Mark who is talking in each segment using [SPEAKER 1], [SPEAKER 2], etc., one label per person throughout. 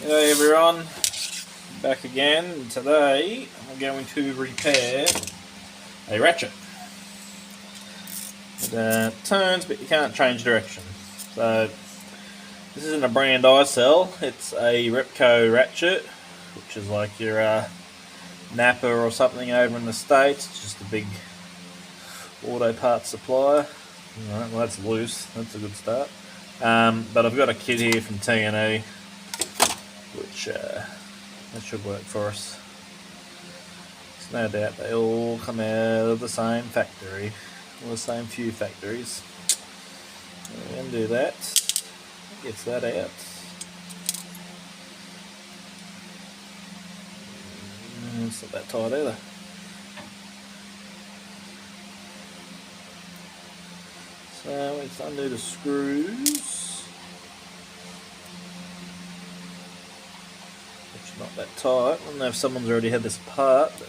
[SPEAKER 1] G'day everyone, back again. Today I'm going to repair a Ratchet. It turns, but you can't change direction. So this isn't a brand I sell, it's a Repco Ratchet, which is like your Napa or something over in the States. It's just a big auto parts supplier. Right, well, that's loose, that's a good start. But I've got a kit here from T&E, which that should work for us. There's no doubt they all come out of the same factory, or the same few factories. We're going to do that. Gets that out. It's not that tight either. So let's undo the screws. Not that tight. I don't know if someone's already had this apart, but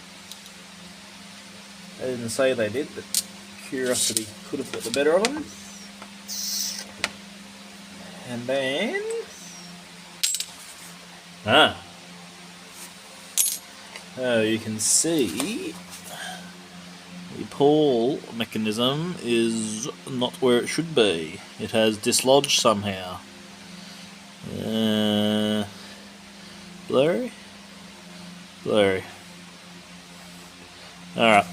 [SPEAKER 1] they didn't say they did, but curiosity could have got the better of them. And then you can see the pull mechanism is not where it should be. It has dislodged somehow. Blurry? Blurry. Alright.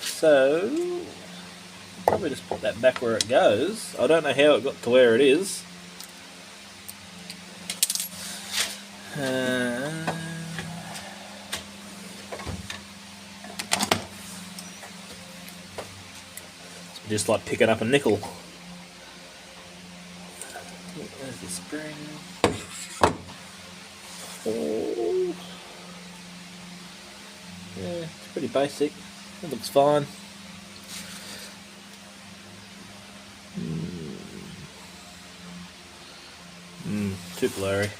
[SPEAKER 1] So, probably just put that back where it goes. I don't know how it got to where it is. It's just like picking up a nickel. There's the spring. Oh. Yeah, it's pretty basic. It looks fine. Too blurry.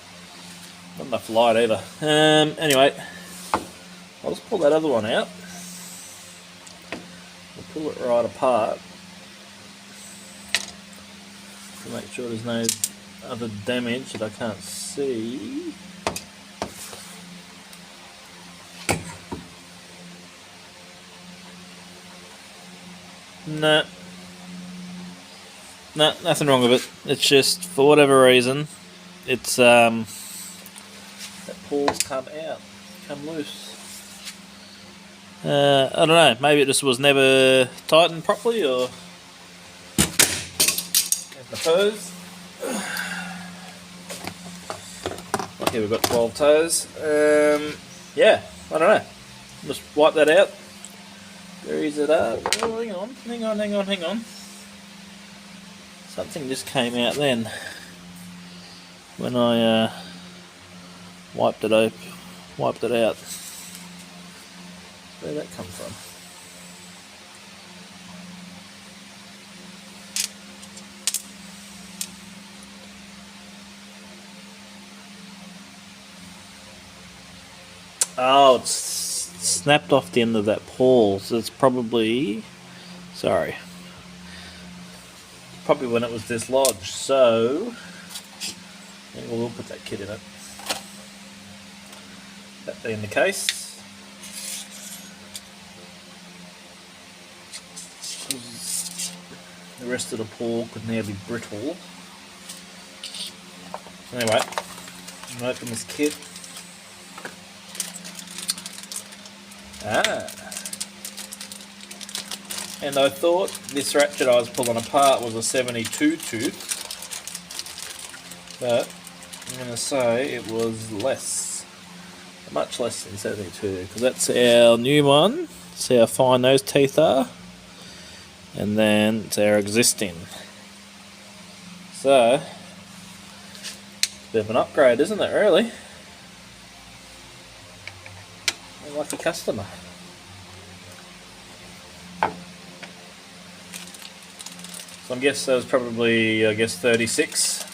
[SPEAKER 1] Not enough light either. Anyway, I'll just pull that other one out. We'll pull it right apart to make sure there's no other damage that I can't see. No, nothing wrong with it. It's just, for whatever reason, it's that pull's come loose. I don't know. Maybe it just was never tightened properly, or there's my toes. Lucky we've got 12 toes. Yeah, I don't know. Just wipe that out. Where is it? Oh, hang on. Something just came out then when I wiped it out. Where'd that come from? Oh, it's snapped off the end of that pawl, so it's probably when it was dislodged. So we'll put that kit in it. That being the case, the rest of the pawl could now be brittle. Anyway, I'm gonna open this kit. And I thought this ratchet I was pulling apart was a 72 tooth, but I'm going to say it was much less than 72, because that's our new one. See how fine those teeth are, and then it's our existing. So, it's a bit of an upgrade, isn't it, really? Lucky customer. So I guess that was probably 36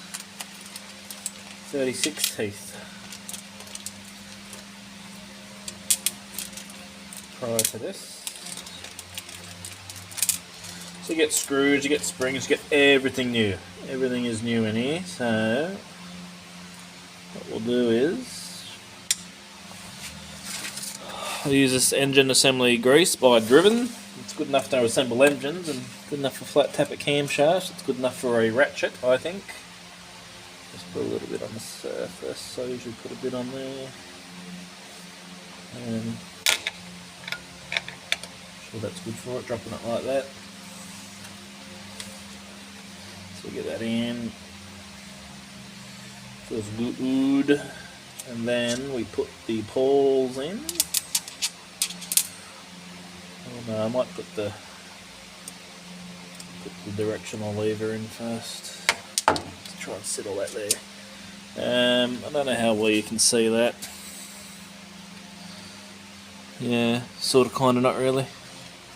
[SPEAKER 1] teeth prior to this. So you get screws, you get springs, you get everything new. Everything is new in here, so what we'll do is I'll use this engine assembly grease by Driven. It's good enough to assemble engines and good enough for flat tappet camshafts. It's good enough for a Ratchet, I think. Just put a little bit on the surface, so I usually put a bit on there. And sure that's good for it, dropping it like that. So we get that in. Feels good. And then we put the pawls in. Oh no, I might put the directional lever in first. Let's try and sit all that there. I don't know how well you can see that. Yeah, sort of, kind of, not really.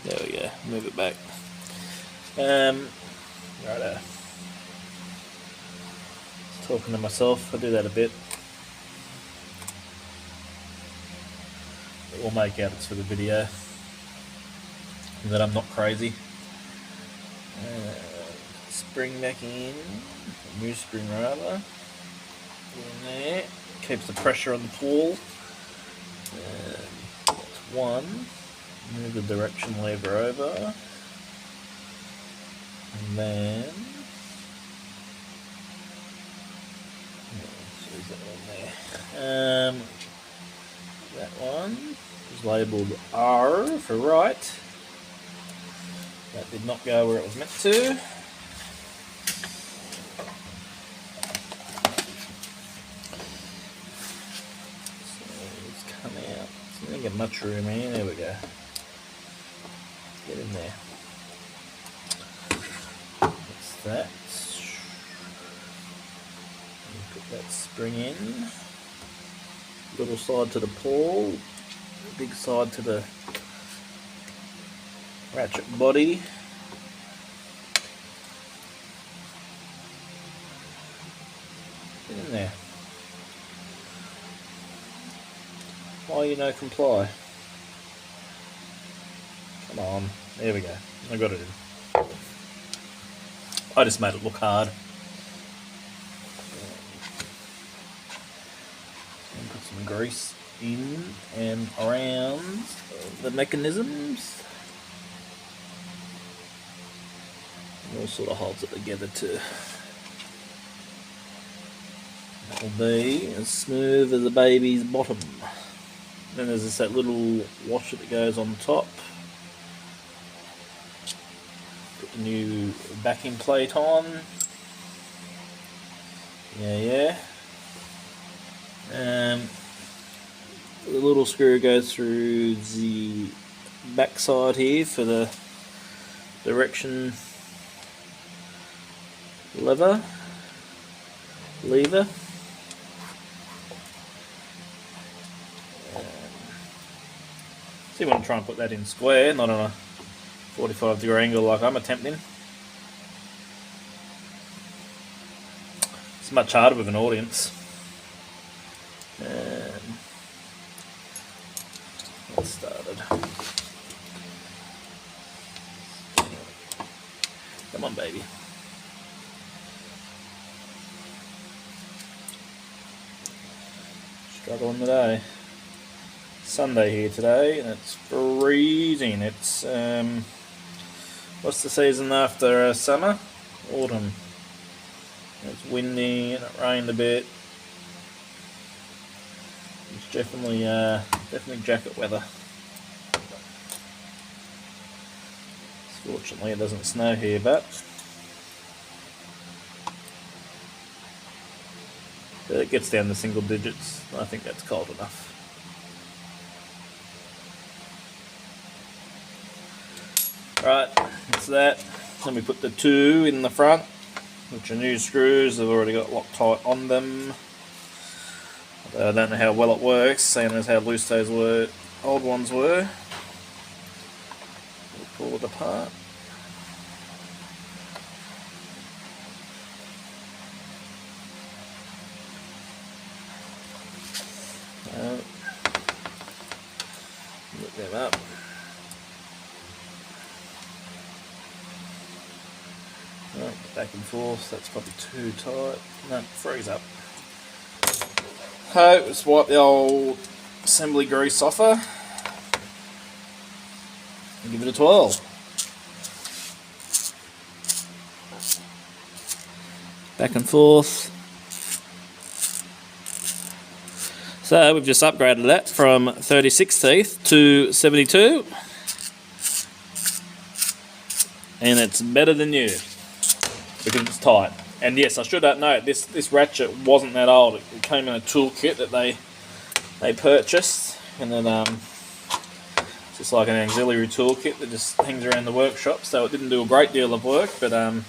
[SPEAKER 1] There we go. Move it back. Righto. Talking to myself, I do that a bit. It will make out it's for the video, and that I'm not crazy. Spring back in, new spring rather. In there, keeps the pressure on the pawl. That's one. Move the direction lever over, and then that one is labelled R for right. That did not go where it was meant to. So it's come out. So I didn't get much room here. There we go. Get in there. That's that. Put that spring in. Little side to the pawl, big side to the ratchet body. Get in there. Why you no comply? Come on, there we go. I got it in. I just made it look hard. Put some grease in and around the mechanisms. It all sort of holds it together too. That will be as smooth as a baby's bottom. Then there's that little washer that goes on top. Put the new backing plate on. Yeah. The little screw goes through the back side here for the direction lever. So you want to try and put that in square, not on a 45-degree angle like I'm attempting. It's much harder with an audience. Let's started. Come on, baby. Struggling today. Sunday here today, and it's freezing. It's what's the season after summer? Autumn. It's windy and it rained a bit. It's definitely jacket weather. Fortunately, it doesn't snow here, but it gets down to single digits. I think that's cold enough. Right, that's that. Then we put the two in the front, which are new screws. They've already got Loctite on them. I don't know how well it works, seeing as how loose those old ones were. We'll pull it apart. Lift them up. Back and forth, that's probably too tight. No, freeze up. So just wipe the old assembly grease off her and give it a twirl. Back and forth. So we've just upgraded that from 36 teeth to 72, and it's better than new because it's tight. And yes, I should note this ratchet wasn't that old. It came in a tool kit that they purchased, and then it's just like an auxiliary tool kit that just hangs around the workshop. So it didn't do a great deal of work, but it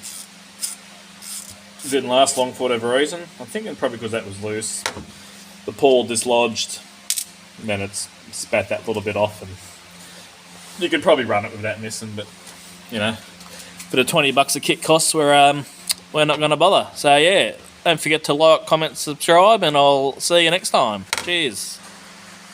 [SPEAKER 1] didn't last long for whatever reason. I'm thinking probably because that was loose. The pawl dislodged, and then it's spat that little bit off, and you could probably run it without missing, but you know, for the $20 a kit costs, we're not going to bother. So yeah, don't forget to like, comment, subscribe, and I'll see you next time. Cheers.